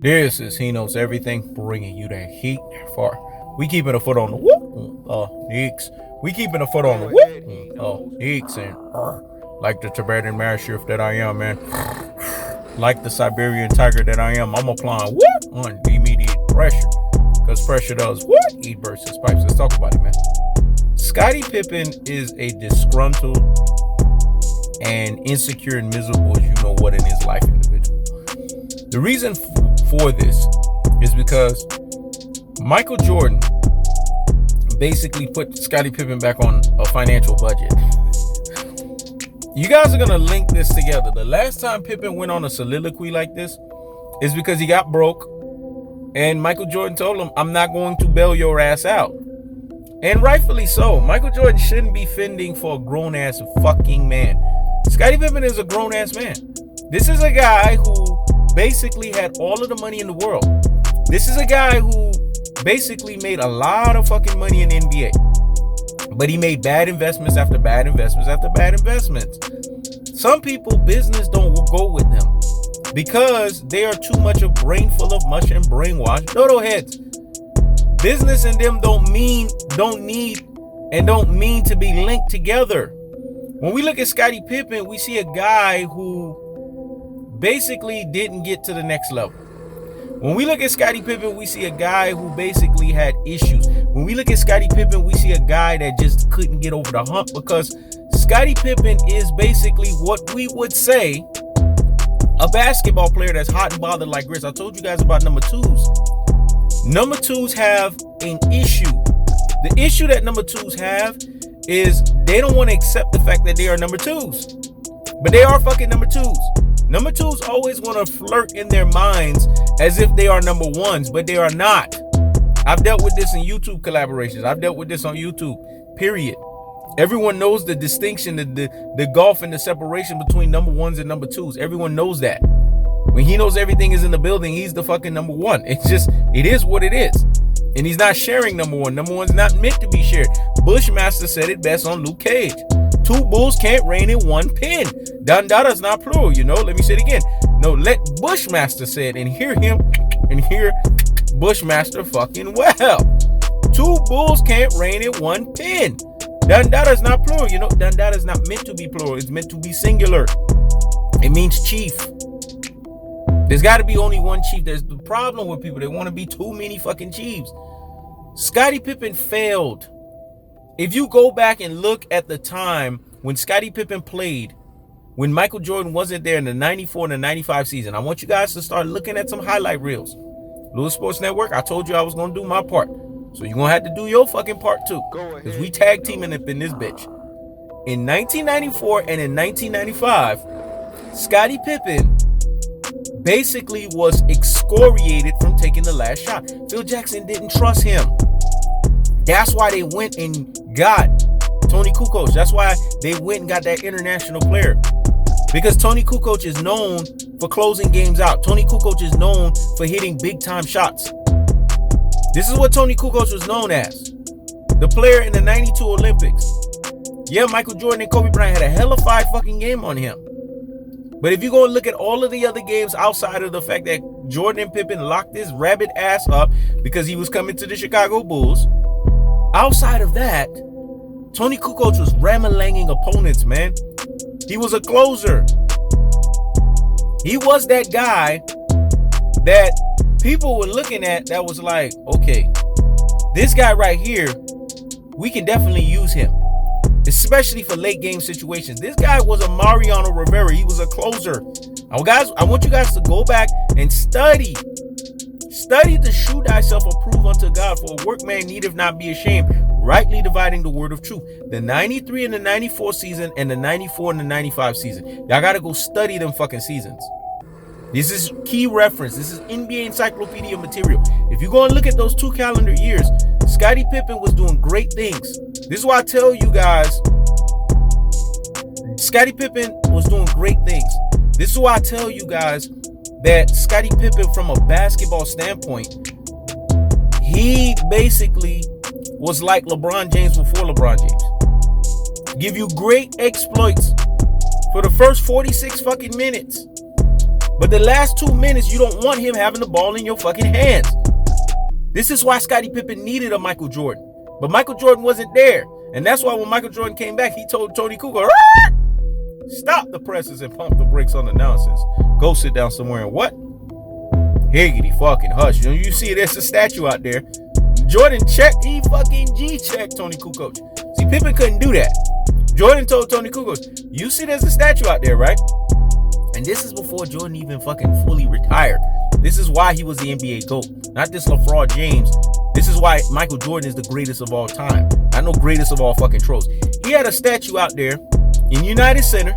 This is He Knows Everything, bringing you that heat for. We keeping a foot on the whoop, Knicks. We keeping a foot on the whoop, Knicks, and like the Tibetan Mastiff that I am, man. Like the Siberian tiger that I am, I'm applying whoop on immediate pressure, because pressure does what? Eat bursts and spikes. Let's talk about it, man. Scottie Pippen is a disgruntled and insecure and miserable as you know what in his life individual. The reason for this is because Michael Jordan basically put Scottie Pippen back on a financial budget. You guys are going to link this together. The last time Pippen went on a soliloquy like this is because he got broke and Michael Jordan told him, I'm not going to bail your ass out. And rightfully so. Michael Jordan shouldn't be fending for a grown-ass fucking man. Scottie Pippen is a grown-ass man. This is a guy who basically had all of the money in the world. This is a guy who basically made a lot of fucking money in the NBA. But he made bad investments after bad investments after bad investments. Some people, business don't go with them because they are too much a brain full of mush and brainwash dodo heads. Business and them don't need, and don't mean to be linked together. When we look at Scottie Pippen, we see a guy who basically didn't get to the next level. When we look at Scottie Pippen, we see a guy who basically had issues. When we look at Scottie Pippen, we see a guy that just couldn't get over the hump, because Scottie Pippen is basically what we would say a basketball player that's hot and bothered like grits. I told you guys about number twos. Number twos have an issue. The issue that number twos have is they don't want to accept the fact that they are number twos. But they are fucking number twos. Number twos always want to flirt in their minds as if they are number ones, but they are not. I've dealt with this in YouTube collaborations. I've dealt with this on YouTube, period. Everyone knows the distinction, the gulf and the separation between number ones and number twos. Everyone knows that. When He Knows Everything is in the building, he's the fucking number one. It is what it is. And he's not sharing number one. Number one's not meant to be shared. Bushmaster said it best on Luke Cage. Two bulls can't reign in one pen. Dandada's not plural, you know. Let me say it again. No, let Bushmaster say it and hear him and hear Bushmaster fucking well. Two bulls can't reign in one pen. Dandada's not plural, you know. Dandada's not meant to be plural. It's meant to be singular. It means chief. There's got to be only one chief. There's the problem with people. They want to be too many fucking chiefs. Scottie Pippen failed. If you go back and look at the time when Scottie Pippen played, when Michael Jordan wasn't there in the 94 and the 95 season, I want you guys to start looking at some highlight reels. Louis Sports Network, I told you I was going to do my part. So you're going to have to do your fucking part too. Because we tag teaming up in this bitch. In 1994 and in 1995, Scottie Pippen basically was excoriated from taking the last shot. Phil Jackson didn't trust him. That's why they went and got Tony Kukoc. That's why they went and got that international player. Because Tony Kukoc is known for closing games out. Tony Kukoc is known for hitting big time shots. This is what Tony Kukoc was known as. The player in the 92 Olympics. Yeah, Michael Jordan and Kobe Bryant had a hellified fucking game on him. But if you go and look at all of the other games outside of the fact that Jordan and Pippen locked his rabbit ass up because he was coming to the Chicago Bulls, outside of that, Tony Kukoc was ramalanging opponents, man. He was a closer. He was that guy that people were looking at that was like, okay, this guy right here, we can definitely use him. Especially for late game situations. This guy was a Mariano Rivera. He was a closer. Now, guys, I want you guys to go back and study. Study to shew thyself approved unto God, for a workman needeth not be ashamed, rightly dividing the word of truth. The 93 and the 94 season and the 94 and the 95 season. Y'all got to go study them fucking seasons. This is key reference. This is NBA encyclopedia material. If you go and look at those 2 calendar years, Scottie Pippen was doing great things. This is why I tell you guys, Scottie Pippen was doing great things. This is why I tell you guys that Scottie Pippen, from a basketball standpoint, he basically was like LeBron James before LeBron James. Give you great exploits for the first 46 fucking minutes. But the last 2 minutes, you don't want him having the ball in your fucking hands. This is why Scottie Pippen needed a Michael Jordan. But Michael Jordan wasn't there. And that's why when Michael Jordan came back, he told Tony Kukoc, stop the presses and pump the brakes on the nonsense. Go sit down somewhere and what? Higgity fucking hush. You see there's a statue out there. Jordan checked, he fucking G-checked Tony Kukoc. See, Pippen couldn't do that. Jordan told Tony Kukoc, you see there's a statue out there, right? And this is before Jordan even fucking fully retired. This is why he was the NBA GOAT. Not this Lefraud James. This is why Michael Jordan is the greatest of all time. Not no greatest of all fucking trolls. He had a statue out there in United Center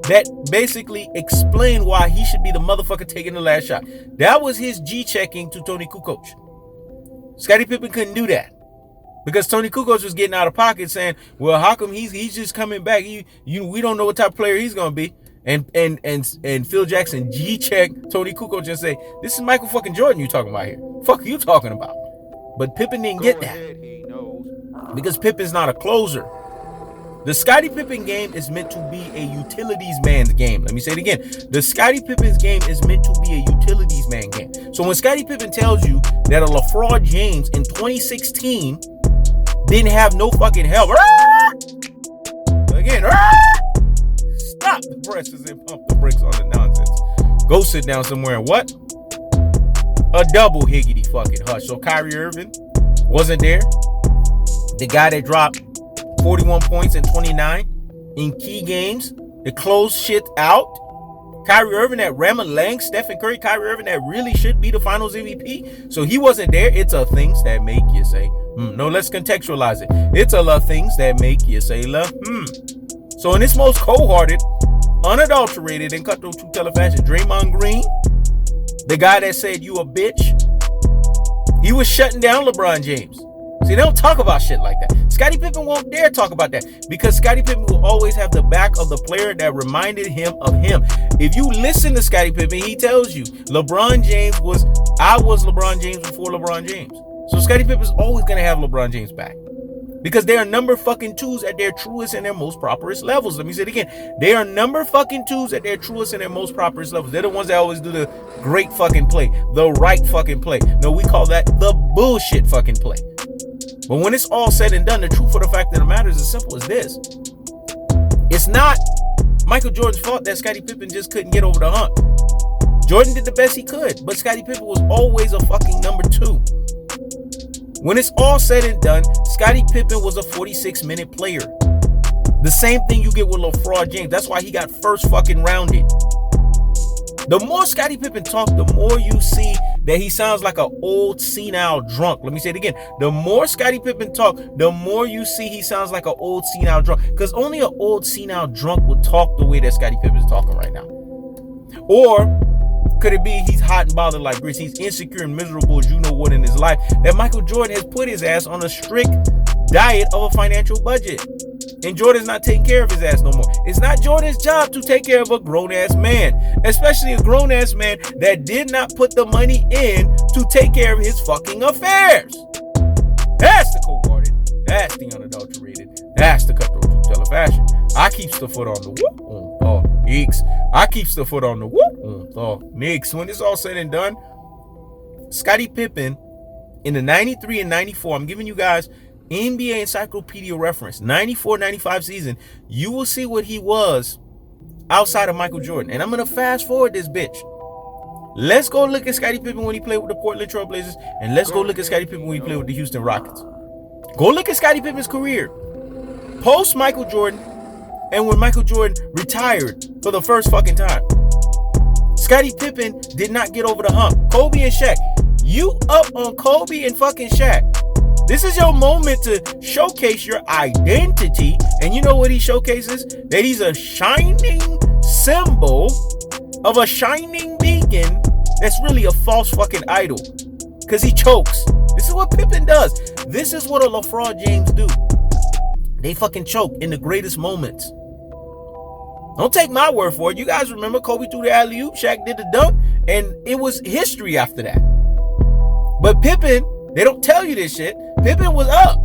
that basically explained why he should be the motherfucker taking the last shot. That was his G-checking to Tony Kukoc. Scottie Pippen couldn't do that because Tony Kukoc was getting out of pocket saying, well, how come he's just coming back? We don't know what type of player he's going to be. And Phil Jackson G-check Tony Kukoc and say, this is Michael fucking Jordan you talking about here. Fuck you talking about. But Pippen didn't get that because Pippen's not a closer. The Scottie Pippen game is meant to be a utilities man's game. Let me say it again. The Scottie Pippen's game is meant to be a utilities man game. So when Scottie Pippen tells you that a Lefraud James in 2016 didn't have no fucking help. Again, stop the presses and pump the brakes on the nonsense. Go sit down somewhere and what? A double higgity fucking hush. So Kyrie Irving wasn't there. The guy that dropped 41 points and 29 in key games to close shit out. Kyrie Irving that ran a lang, Stephen Curry, Kyrie Irving that really should be the finals MVP. So he wasn't there. It's a things that make you say, No, let's contextualize it. It's a lot of things that make you say, So in this most cold-hearted, unadulterated, and cutthroat true teller fashion, Draymond Green, the guy that said you a bitch, he was shutting down LeBron James. See, they don't talk about shit like that. Scottie Pippen won't dare talk about that because Scottie Pippen will always have the back of the player that reminded him of him. If you listen to Scottie Pippen, he tells you I was LeBron James before LeBron James. So Scottie Pippen's always going to have LeBron James back because they are number fucking twos at their truest and their most properest levels. Let me say it again. They are number fucking twos at their truest and their most properest levels. They're the ones that always do the great fucking play, the right fucking play. No, we call that the bullshit fucking play. But when it's all said and done, the truth of the fact of the matter is as simple as this. It's not Michael Jordan's fault that Scottie Pippen just couldn't get over the hump. Jordan did the best he could, but Scottie Pippen was always a fucking number two. When it's all said and done, Scottie Pippen was a 46-minute player. The same thing you get with Lefraud James. That's why he got first fucking rounded. The more Scottie Pippen talk, the more you see that he sounds like an old senile drunk. Let me say it again. The more Scottie Pippen talk, the more you see he sounds like an old senile drunk. Because only an old senile drunk would talk the way that Scottie Pippen's talking right now. Or could it be he's hot and bothered like grits? He's insecure and miserable as you know what in his life. That Michael Jordan has put his ass on a strict diet of a financial budget. And Jordan's not taking care of his ass no more. It's not Jordan's job to take care of a grown-ass man. Especially a grown-ass man that did not put the money in to take care of his fucking affairs. That's the cold-hearted. That's the unadulterated. That's the cutthroat true teller fashion. I keeps the foot on the whoop. Nicks. I keeps the foot on the whoop. Nicks. When it's all said and done, Scottie Pippen in the 93 and 94, I'm giving you guys NBA Encyclopedia reference, 94-95 season, you will see what he was outside of Michael Jordan. And I'm going to fast forward this bitch. Let's go look at Scottie Pippen when he played with the Portland Trail Blazers, and let's go look at Scottie Pippen when he played with the Houston Rockets. Go look at Scottie Pippen's career post Michael Jordan and when Michael Jordan retired for the first fucking time. Scottie Pippen did not get over the hump. Kobe and Shaq. You up on Kobe and fucking Shaq. This is your moment to showcase your identity. And you know what he showcases? That he's a shining symbol of a shining beacon that's really a false fucking idol. Because he chokes. This is what Pippen does. This is what a Lefraud James do. They fucking choke in the greatest moments. Don't take my word for it. You guys remember Kobe threw the alley-oop, Shaq did the dunk, and it was history after that. But Pippen, they don't tell you this shit. Pippen was up.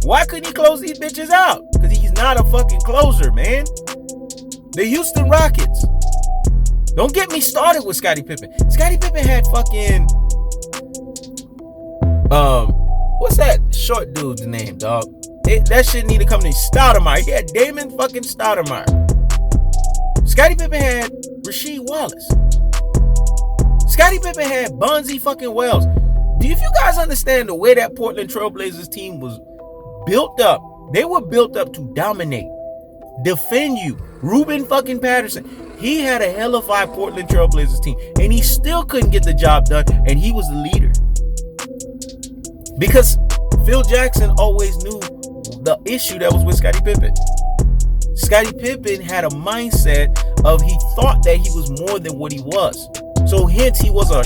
Why couldn't he close these bitches out? Because he's not a fucking closer, man. The Houston Rockets. Don't get me started with Scottie Pippen. Scottie Pippen had fucking what's that short dude's name, dog? That shit need to come to Stoudemire. He had Damon fucking Stoudemire. Scottie Pippen had Rasheed Wallace. Scottie Pippen had Bonzi fucking Wells. If you guys understand the way that Portland Trailblazers team was built up, they were built up to dominate, defend you. Ruben fucking Patterson, he had a hell of a Portland Trailblazers team, and he still couldn't get the job done, and he was the leader. Because Phil Jackson always knew the issue that was with Scottie Pippen. Scottie Pippen had a mindset of he thought that he was more than what he was. So hence he was a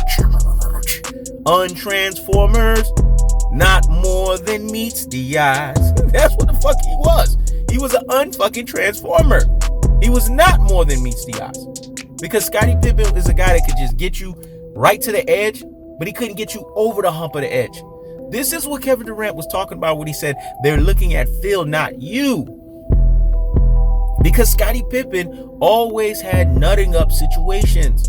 untransformers, not more than meets the eyes. That's what the fuck he was. He was an unfucking transformer. He was not more than meets the eyes. Because Scottie Pippen is a guy that could just get you right to the edge, but he couldn't get you over the hump of the edge. This is what Kevin Durant was talking about when he said they're looking at Phil, not you. Because Scottie Pippen always had nutting up situations.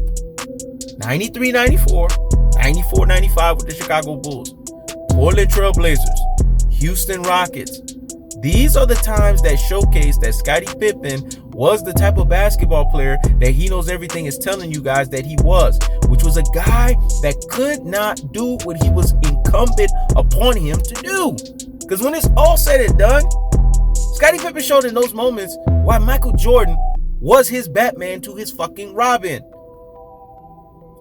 93-94, 94-95 with the Chicago Bulls, Portland Trailblazers, Houston Rockets. These are the times that showcase that Scottie Pippen was the type of basketball player that he knows everything is telling you guys that he was, which was a guy that could not do what he was incumbent upon him to do. Because when it's all said and done, Scottie Pippen showed in those moments why Michael Jordan was his Batman to his fucking Robin.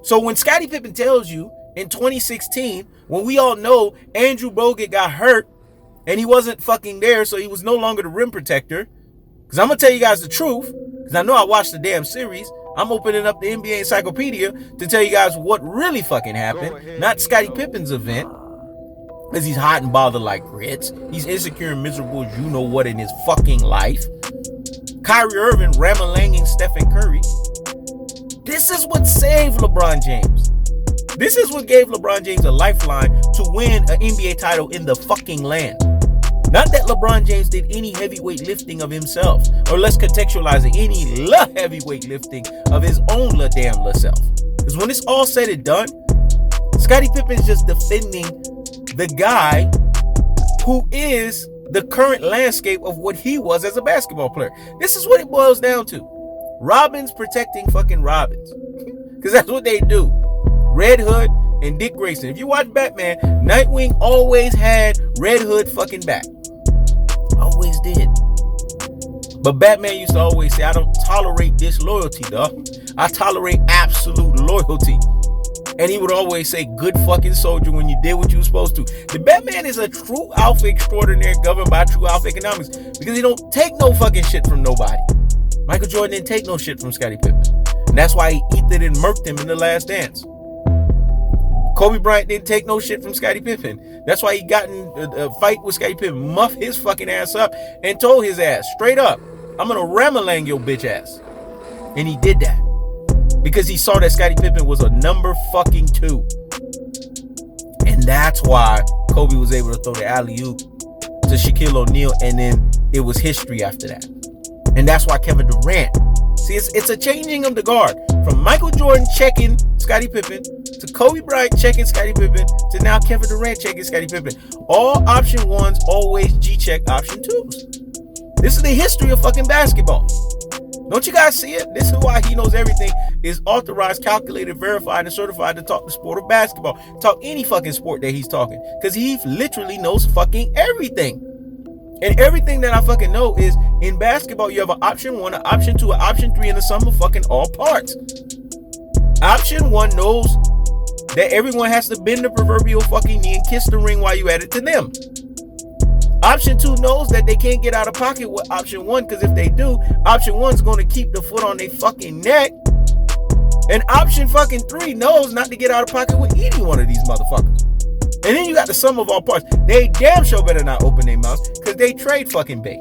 So when Scottie Pippen tells you in 2016, when we all know Andrew Bogut got hurt and he wasn't fucking there, so he was no longer the rim protector, because I'm going to tell you guys the truth, because I know I watched the damn series. I'm opening up the NBA Encyclopedia to tell you guys what really fucking happened, not Scottie Pippen's event, because he's hot and bothered like grits. He's insecure and miserable as you know what in his fucking life. Kyrie Irving ramalanging Stephen Curry. This is what saved LeBron James. This is what gave LeBron James a lifeline to win an NBA title in the fucking land. Not that LeBron James did any heavyweight lifting of himself, or let's contextualize it, any heavyweight lifting of his own damn self. Because when it's all said and done, Scottie Pippen's just defending the guy who is the current landscape of what he was as a basketball player. This is what it boils down to. Robins protecting fucking Robins. Because that's what they do. Red Hood and Dick Grayson. If you watch Batman, Nightwing always had Red Hood fucking back. Always did. But Batman used to always say, I don't tolerate disloyalty, dog. I tolerate absolute loyalty. And he would always say, good fucking soldier when you did what you were supposed to. The Batman is a true alpha extraordinaire governed by true alpha economics. Because he don't take no fucking shit from nobody. Michael Jordan didn't take no shit from Scottie Pippen. And that's why he ethered and murked him in The Last Dance. Kobe Bryant didn't take no shit from Scottie Pippen. That's why he got in a fight with Scottie Pippen, muff his fucking ass up, and told his ass, straight up, I'm gonna ramalang your bitch ass. And he did that. Because he saw that Scottie Pippen was a number fucking 2. And that's why Kobe was able to throw the alley-oop to Shaquille O'Neal, and then it was history after that. And that's why Kevin Durant, see, it's a changing of the guard. From Michael Jordan checking Scottie Pippen, to Kobe Bryant checking Scottie Pippen, to now Kevin Durant checking Scottie Pippen. All option ones always G-check option twos. This is the history of fucking basketball. Don't you guys see it? This is why he knows everything is authorized, calculated, verified, and certified to talk the sport of basketball. Talk any fucking sport that he's talking. Because he literally knows fucking everything. And everything that I fucking know is in basketball, you have an option 1, an option 2, an option 3, and the sum of fucking all parts. Option 1 knows that everyone has to bend the proverbial fucking knee and kiss the ring while you add it to them. Option 2 knows that they can't get out of pocket with option 1, because if they do, option 1's going to keep the foot on their fucking neck. And option fucking 3 knows not to get out of pocket with any one of these motherfuckers. And then you got the sum of all parts. They damn sure better not open their mouths, because they trade fucking bait.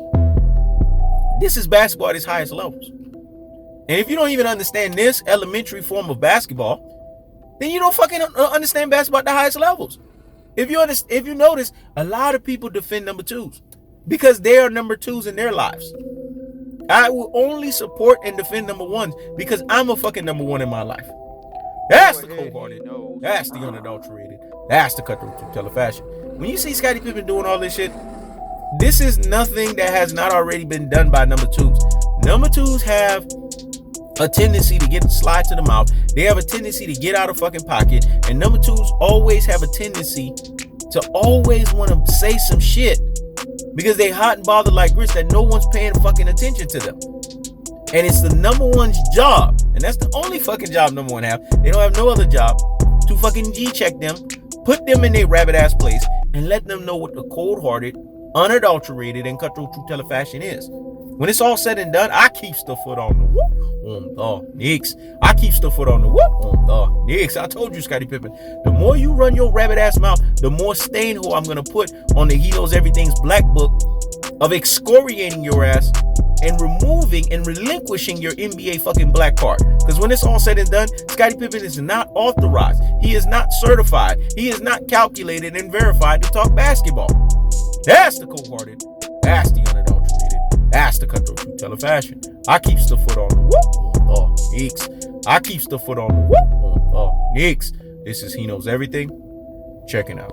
This is basketball at its highest levels. And if you don't even understand this elementary form of basketball, then you don't fucking understand basketball at the highest levels. If you notice, a lot of people defend number 2s because they are number 2s in their lives. I will only support and defend number ones because I'm a fucking number one in my life. That's the cold-hearted. That's the unadulterated. That's the cutthroat truth teller fashion. When you see Scottie Pippen doing all this shit, this is nothing that has not already been done by number twos. Number twos have a tendency to slide to the mouth. They have a tendency to get out of fucking pocket. And number twos always have a tendency to always want to say some shit because they hot and bothered like grits that no one's paying fucking attention to them. And it's the number one's job, and that's the only fucking job number one have. They don't have no other job to fucking G-check them, put them in their rabbit ass place, and let them know what the cold-hearted, unadulterated, and cutthroat truth teller fashion is. When it's all said and done, I keeps the foot on the whoop on the Knicks. I keeps the foot on the whoop on the Knicks. I told you, Scottie Pippen, the more you run your rabbit ass mouth, the more stain hole I'm gonna put on the He Knows Everything's black book of excoriating your ass and removing and relinquishing your NBA fucking black card. Because when it's all said and done, Scottie Pippen is not authorized. He is not certified. He is not calculated and verified to talk basketball. That's the cold-hearted. That's the unadulterated. That's the cutthroat truth teller fashion. I keeps the foot on the whoop on the Knicks. I keeps the foot on the whoop on the Knicks. This is He Knows Everything. Checking out.